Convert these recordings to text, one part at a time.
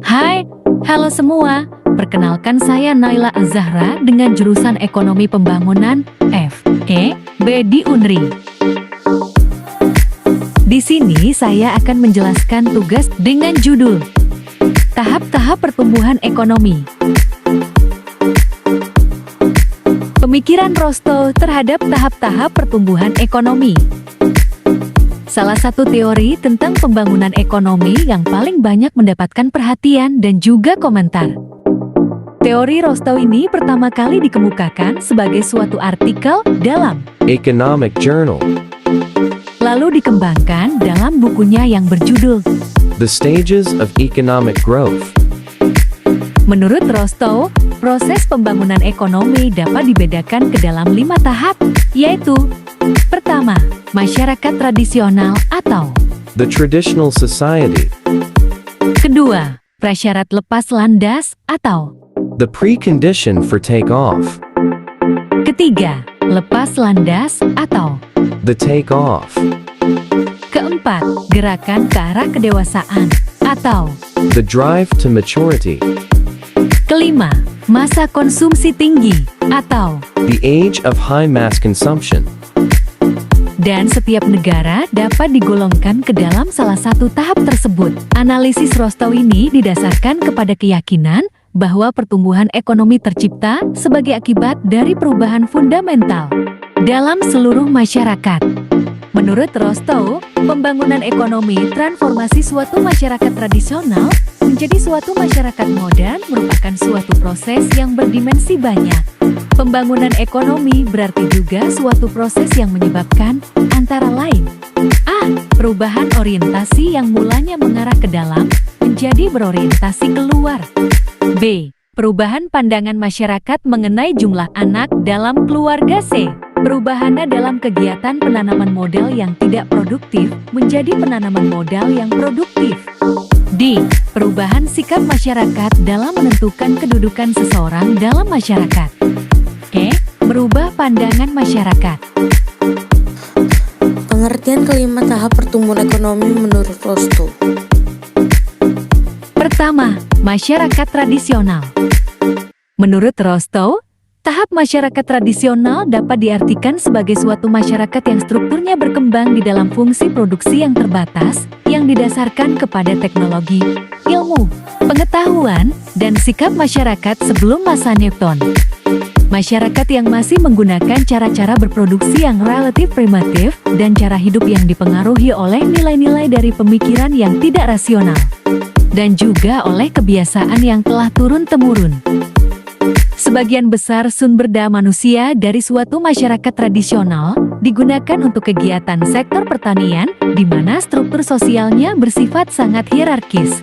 Hai, halo semua. Perkenalkan saya Naila Az-Zahra dengan jurusan Ekonomi Pembangunan FEB di UNRI. Di sini saya akan menjelaskan tugas dengan judul Tahap-tahap Pertumbuhan Ekonomi. Pemikiran Rostow terhadap tahap-tahap pertumbuhan ekonomi. Salah satu teori tentang pembangunan ekonomi yang paling banyak mendapatkan perhatian dan juga komentar. Teori Rostow ini pertama kali dikemukakan sebagai suatu artikel dalam Economic Journal. lalu dikembangkan dalam bukunya yang berjudul The Stages of Economic Growth. Menurut Rostow, proses pembangunan ekonomi dapat dibedakan ke dalam 5 tahap, yaitu pertama, masyarakat tradisional atau The Traditional Society. kedua, prasyarat lepas landas atau The Precondition for Takeoff. ketiga, lepas landas atau The Takeoff. keempat, gerakan ke arah kedewasaan atau The Drive to Maturity. kelima, masa konsumsi tinggi atau The Age of High Mass Consumption. dan setiap negara dapat digolongkan ke dalam salah satu tahap tersebut. Analisis Rostow ini didasarkan kepada keyakinan bahwa pertumbuhan ekonomi tercipta sebagai akibat dari perubahan fundamental dalam seluruh masyarakat. Menurut Rostow, pembangunan ekonomi transformasi suatu masyarakat tradisional menjadi suatu masyarakat modern merupakan suatu proses yang berdimensi banyak. Pembangunan ekonomi berarti juga suatu proses yang menyebabkan antara lain A. Perubahan orientasi yang mulanya mengarah ke dalam menjadi berorientasi keluar. B. Perubahan pandangan masyarakat mengenai jumlah anak dalam keluarga. C. Perubahannya dalam kegiatan penanaman modal yang tidak produktif menjadi penanaman modal yang produktif. D. Perubahan sikap masyarakat dalam menentukan kedudukan seseorang dalam masyarakat. E. Merubah pandangan masyarakat. Pengertian kelima tahap pertumbuhan ekonomi menurut Rostow. Pertama, masyarakat tradisional. Menurut Rostow, tahap masyarakat tradisional dapat diartikan sebagai suatu masyarakat yang strukturnya berkembang di dalam fungsi produksi yang terbatas, yang didasarkan kepada teknologi, ilmu, pengetahuan, dan sikap masyarakat sebelum masa Newton. Masyarakat yang masih menggunakan cara-cara berproduksi yang relatif primitif dan cara hidup yang dipengaruhi oleh nilai-nilai dari pemikiran yang tidak rasional, dan juga oleh kebiasaan yang telah turun-temurun. Sebagian besar sumber daya manusia dari suatu masyarakat tradisional digunakan untuk kegiatan sektor pertanian, di mana struktur sosialnya bersifat sangat hierarkis.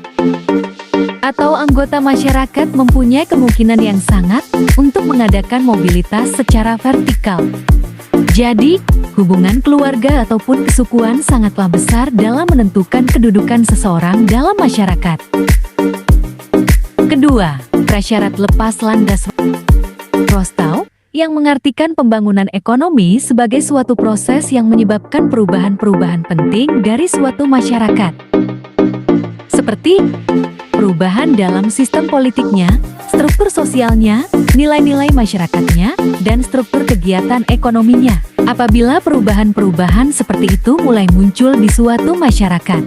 Atau anggota masyarakat mempunyai kemungkinan yang sangat untuk mengadakan mobilitas secara vertikal. Jadi, hubungan keluarga ataupun kesukuan sangatlah besar dalam menentukan kedudukan seseorang dalam masyarakat. Kedua, prasyarat lepas landas. Rostow yang mengartikan pembangunan ekonomi sebagai suatu proses yang menyebabkan perubahan-perubahan penting dari suatu masyarakat. Seperti perubahan dalam sistem politiknya, struktur sosialnya, nilai-nilai masyarakatnya, dan struktur kegiatan ekonominya. Apabila perubahan-perubahan seperti itu mulai muncul di suatu masyarakat,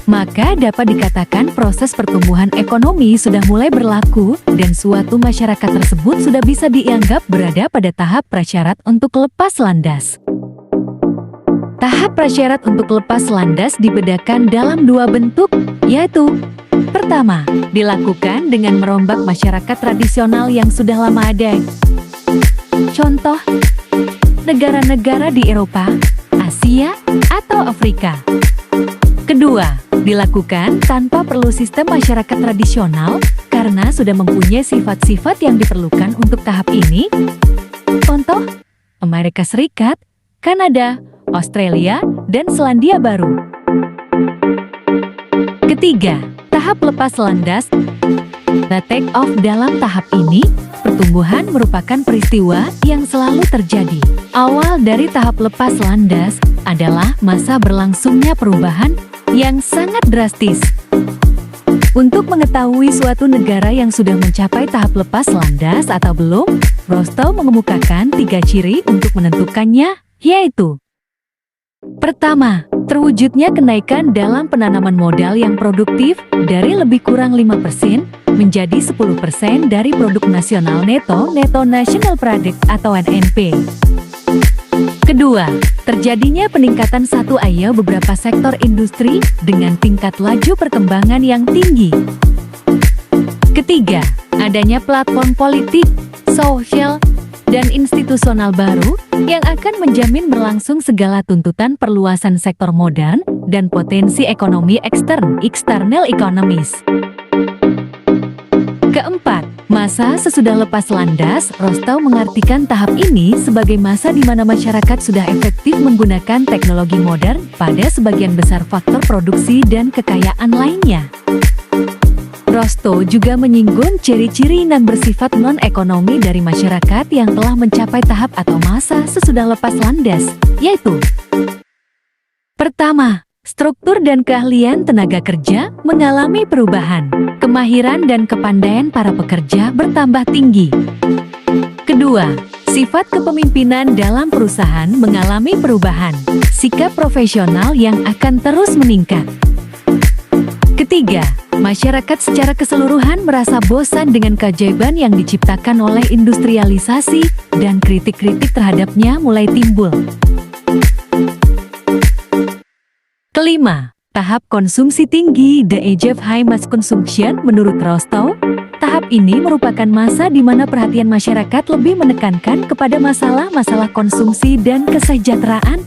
maka dapat dikatakan proses pertumbuhan ekonomi sudah mulai berlaku dan suatu masyarakat tersebut sudah bisa dianggap berada pada tahap prasyarat untuk lepas landas. Tahap prasyarat untuk lepas landas dibedakan dalam 2 bentuk, yaitu pertama, dilakukan dengan merombak masyarakat tradisional yang sudah lama ada. Contoh, negara-negara di Eropa, Asia, atau Afrika. Kedua, dilakukan tanpa perlu sistem masyarakat tradisional karena sudah mempunyai sifat-sifat yang diperlukan untuk tahap ini. Contoh, Amerika Serikat, Kanada, Australia, dan Selandia Baru. Ketiga, tahap lepas landas. The take off dalam tahap ini, pertumbuhan merupakan peristiwa yang selalu terjadi. Awal dari tahap lepas landas adalah masa berlangsungnya perubahan yang sangat drastis. Untuk mengetahui suatu negara yang sudah mencapai tahap lepas landas atau belum, Rostow mengemukakan 3 ciri untuk menentukannya, yaitu: pertama, terwujudnya kenaikan dalam penanaman modal yang produktif dari lebih kurang 5% menjadi 10% dari produk nasional neto National Product atau NNP. Kedua, terjadinya peningkatan beberapa sektor industri dengan tingkat laju perkembangan yang tinggi. Ketiga, adanya platform politik, sosial, dan institusional baru yang akan menjamin berlangsung segala tuntutan perluasan sektor modern dan potensi ekonomi external economies. Keempat, masa sesudah lepas landas. Rostow mengartikan tahap ini sebagai masa di mana masyarakat sudah efektif menggunakan teknologi modern pada sebagian besar faktor produksi dan kekayaan lainnya. Rostow juga menyinggung ciri-ciri non bersifat non-ekonomi dari masyarakat yang telah mencapai tahap atau masa sesudah lepas landas, yaitu: pertama, struktur dan keahlian tenaga kerja mengalami perubahan. Kemahiran dan kepandaian para pekerja bertambah tinggi. Kedua, sifat kepemimpinan dalam perusahaan mengalami perubahan. Sikap profesional yang akan terus meningkat. Ketiga, masyarakat secara keseluruhan merasa bosan dengan keajaiban yang diciptakan oleh industrialisasi dan kritik-kritik terhadapnya mulai timbul. Kelima, tahap konsumsi tinggi, the age of high mass consumption. Menurut Rostow, tahap ini merupakan masa di mana perhatian masyarakat lebih menekankan kepada masalah-masalah konsumsi dan kesejahteraan,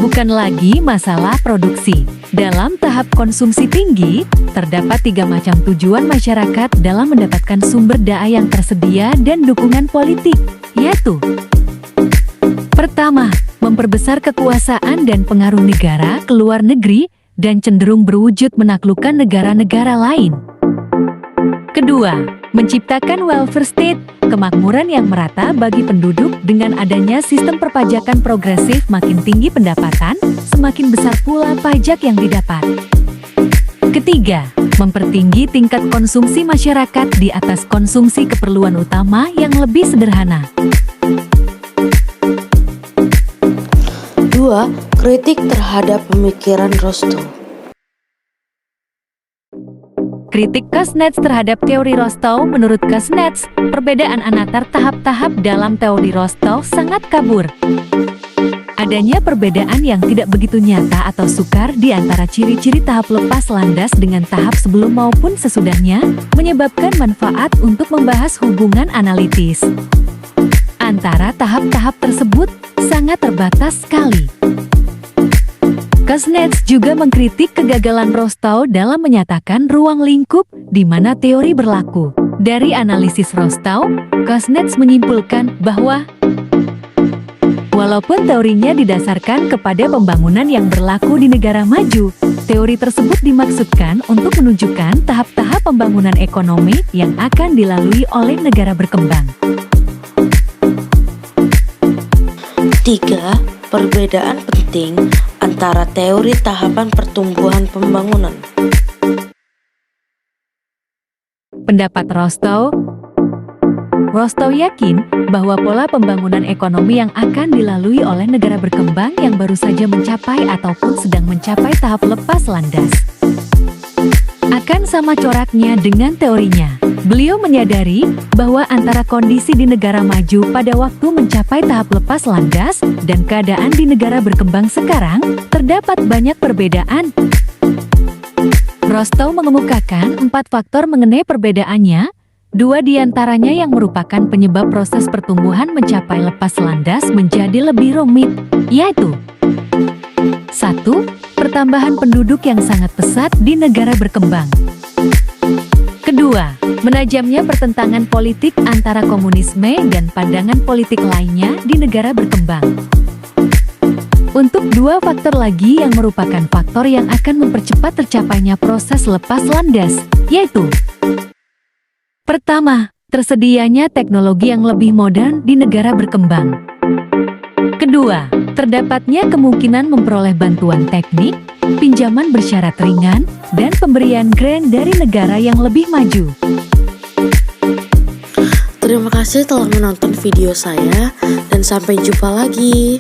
bukan lagi masalah produksi. Dalam tahap konsumsi tinggi, terdapat 3 macam tujuan masyarakat dalam mendapatkan sumber daya yang tersedia dan dukungan politik, yaitu: pertama, memperbesar kekuasaan dan pengaruh negara ke luar negeri dan cenderung berwujud menaklukkan negara-negara lain. Kedua, menciptakan welfare state, kemakmuran yang merata bagi penduduk dengan adanya sistem perpajakan progresif. Makin tinggi pendapatan, semakin besar pula pajak yang didapat. Ketiga, mempertinggi tingkat konsumsi masyarakat di atas konsumsi keperluan utama yang lebih sederhana. 2. Kritik terhadap pemikiran Rostow. Kritik Kuznets terhadap teori Rostow. Menurut Kuznets, perbedaan antar tahap-tahap dalam teori Rostow sangat kabur. Adanya perbedaan yang tidak begitu nyata atau sukar di antara ciri-ciri tahap lepas landas dengan tahap sebelum maupun sesudahnya, menyebabkan manfaat untuk membahas hubungan analitis antara tahap-tahap tersebut sangat terbatas sekali. Kuznets juga mengkritik kegagalan Rostow dalam menyatakan ruang lingkup di mana teori berlaku. Dari analisis Rostow, Kuznets menyimpulkan bahwa walaupun teorinya didasarkan kepada pembangunan yang berlaku di negara maju, teori tersebut dimaksudkan untuk menunjukkan tahap-tahap pembangunan ekonomi yang akan dilalui oleh negara berkembang. 3. Perbedaan penting antara teori tahapan pertumbuhan pembangunan. Pendapat Rostow yakin bahwa pola pembangunan ekonomi yang akan dilalui oleh negara berkembang yang baru saja mencapai ataupun sedang mencapai tahap lepas landas akan sama coraknya dengan teorinya. Beliau menyadari bahwa antara kondisi di negara maju pada waktu mencapai tahap lepas landas dan keadaan di negara berkembang sekarang terdapat banyak perbedaan. Rostow mengemukakan 4 faktor mengenai perbedaannya, 2 diantaranya yang merupakan penyebab proses pertumbuhan mencapai lepas landas menjadi lebih rumit, yaitu: 1. Pertambahan penduduk yang sangat pesat di negara berkembang. Kedua, menajamnya pertentangan politik antara komunisme dan pandangan politik lainnya di negara berkembang. Untuk 2 faktor lagi yang merupakan faktor yang akan mempercepat tercapainya proses lepas landas, yaitu: pertama, tersedianya teknologi yang lebih modern di negara berkembang. Kedua, Terdapatnya kemungkinan memperoleh bantuan teknik, pinjaman bersyarat ringan, dan pemberian grant dari negara yang lebih maju. Terima kasih telah menonton video saya dan sampai jumpa lagi.